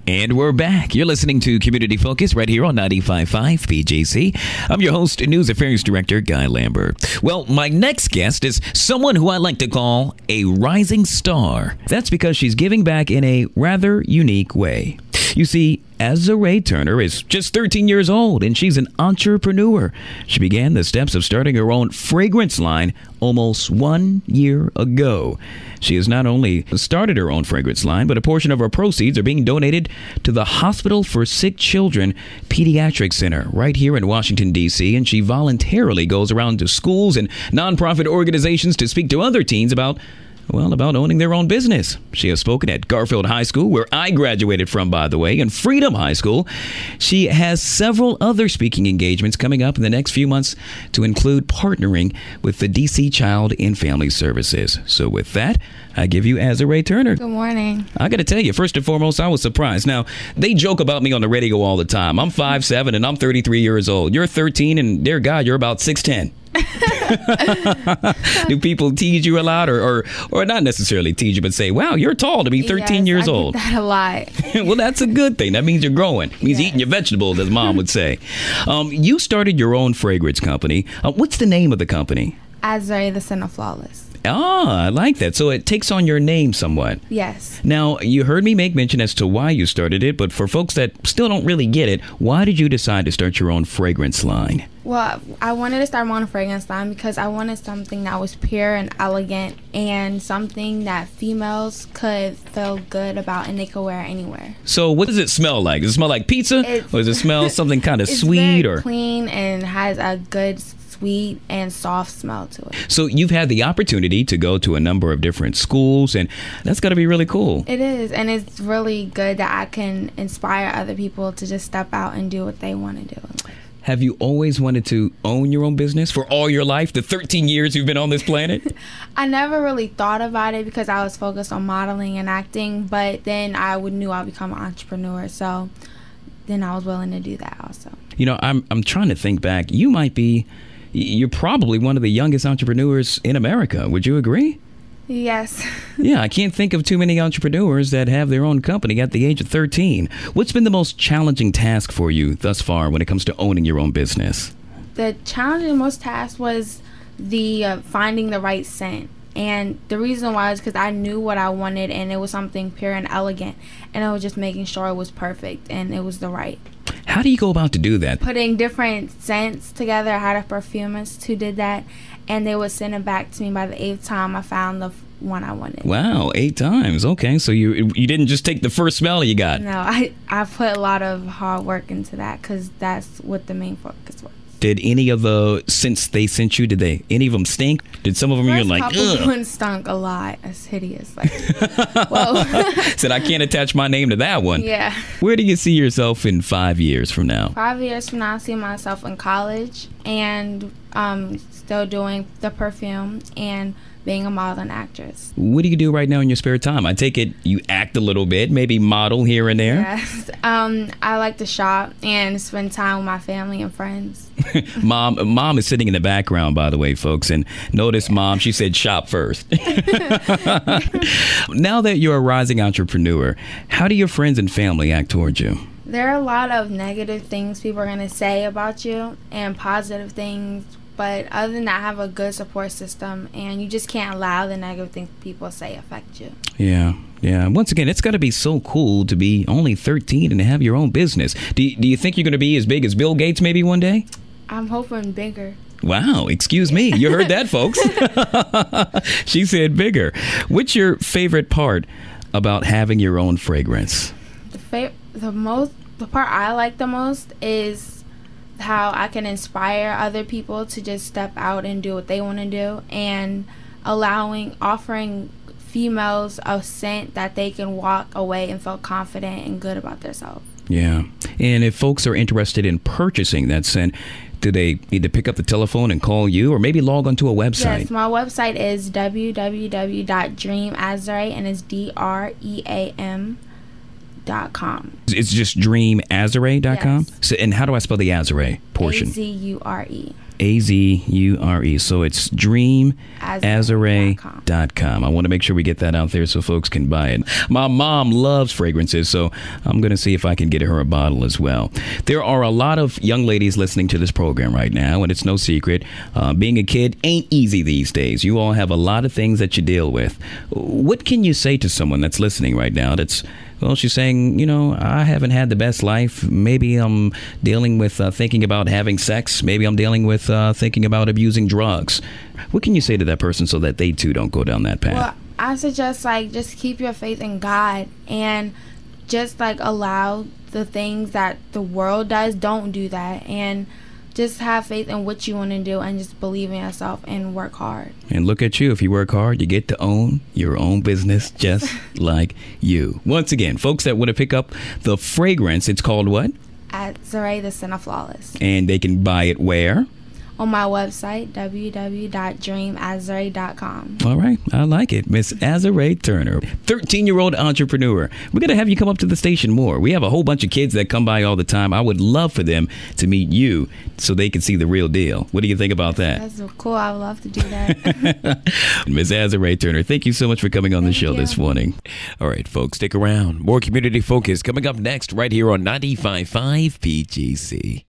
And we're back. You're listening to Community Focus right here on 95.5 PJC. I'm your host and News Affairs Director, Guy Lambert. Well, my next guest is someone who I like to call a rising star. That's because she's giving back in a rather unique way. You see, Azure Turner is just 13 years old, and she's an entrepreneur. She began the steps of starting her own fragrance line almost 1 year ago. She has not only started her own fragrance line, but a portion of her proceeds are being donated to the Hospital for Sick Children Pediatric Center right here in Washington, D.C., and she voluntarily goes around to schools and nonprofit organizations to speak to other teens about owning their own business. She has spoken at Garfield High School, where I graduated from, by the way, and Freedom High School. She has several other speaking engagements coming up in the next few months to include partnering with the DC Child and Family Services. So with that, I give you Azure Turner. Good morning. I got to tell you, first and foremost, I was surprised. Now, they joke about me on the radio all the time. I'm 5'7", and I'm 33 years old. You're 13, and dear God, you're about 6'10". Do people tease you a lot, or not necessarily tease you, but say, wow, you're tall to be 13 years old? I get that a lot. Well, that's a good thing. That means you're growing. It means eating your vegetables, as Mom would say. You started your own fragrance company. What's the name of the company? Azure, the Scent of Flawless. Ah, I like that. So it takes on your name somewhat. Yes. Now, you heard me make mention as to why you started it, but for folks that still don't really get it, why did you decide to start your own fragrance line? Well, I wanted to start my own fragrance line because I wanted something that was pure and elegant and something that females could feel good about and they could wear anywhere. So what does it smell like? Does it smell like pizza? Or does it smell something kind of sweet? It's very or clean and has a good sweet and soft smell to it. So you've had the opportunity to go to a number of different schools, and that's got to be really cool. It is, and it's really good that I can inspire other people to just step out and do what they want to do. Have you always wanted to own your own business for all your life, the 13 years you've been on this planet? I never really thought about it because I was focused on modeling and acting, but then I knew I'd become an entrepreneur, so then I was willing to do that also. You know, I'm trying to think back. You're probably one of the youngest entrepreneurs in America. Would you agree? Yes. Yeah, I can't think of too many entrepreneurs that have their own company at the age of 13. What's been the most challenging task for you thus far when it comes to owning your own business? The challenging most task was the finding the right scent. And the reason why is because I knew what I wanted, and it was something pure and elegant. And I was just making sure it was perfect and it was the right. How do you go about to do that? Putting different scents together. I had a perfumist who did that, and they would send it back to me by the 8th time I found the one I wanted. Wow, 8 times. Okay, so you didn't just take the first smell you got. No, I put a lot of hard work into that because that's what the main focus was. Did any of the scents they sent you, any of them stink? Did some of them you're like, ugh? One stunk a lot. It's hideous. Like, whoa. Said, I can't attach my name to that one. Yeah. Where do you see yourself in 5 years from now? 5 years from now, I see myself in college and still doing the perfume and being a model and actress. What do you do right now in your spare time? I take it you act a little bit, maybe model here and there. Yes. I like to shop and spend time with my family and friends. Mom is sitting in the background, by the way, folks, and notice Mom, she said shop first. Now that you're a rising entrepreneur, how do your friends and family act towards you? There are a lot of negative things people are going to say about you and positive things. But other than that, I have a good support system, and you just can't allow the negative things people say affect you. Yeah. Once again, it's got to be so cool to be only 13 and to have your own business. Do you think you're going to be as big as Bill Gates maybe one day? I'm hoping bigger. Wow, excuse me. You heard that, folks. She said bigger. What's your favorite part about having your own fragrance? The part I like the most is how I can inspire other people to just step out and do what they want to do, and offering females a scent that they can walk away and feel confident and good about themselves. Yeah. And if folks are interested in purchasing that scent, do they need to pick up the telephone and call you, or maybe log onto a website? Yes, my website is www.dreamazure, and it's DREAM.com. It's just dreamazure.com? Yes. So, and how do I spell the Azure portion? Azure. Azure. So it's dreamazure.com. I want to make sure we get that out there so folks can buy it. My mom loves fragrances, so I'm going to see if I can get her a bottle as well. There are a lot of young ladies listening to this program right now, and it's no secret. Being a kid ain't easy these days. You all have a lot of things that you deal with. What can you say to someone that's listening right now that's, well, she's saying, you know, I haven't had the best life. Maybe I'm dealing with thinking about having sex. Maybe I'm dealing with thinking about abusing drugs. What can you say to that person so that they too don't go down that path? Well, I suggest just keep your faith in God and just allow the things that the world does, don't do that, and just have faith in what you want to do and just believe in yourself and work hard. And look at you. If you work hard, you get to own your own business just like you. Once again, folks that want to pick up the fragrance, it's called what? Azure, the Scent of Flawless. And they can buy it where? On my website, www.dreamazure.com. All right. I like it. Miss Azure Turner, 13-year-old entrepreneur. We're going to have you come up to the station more. We have a whole bunch of kids that come by all the time. I would love for them to meet you so they can see the real deal. What do you think about that? That's cool. I would love to do that. Miss Azure Turner, thank you so much for coming on the show this morning. All right, folks, stick around. More Community Focus coming up next right here on 95.5 PGC.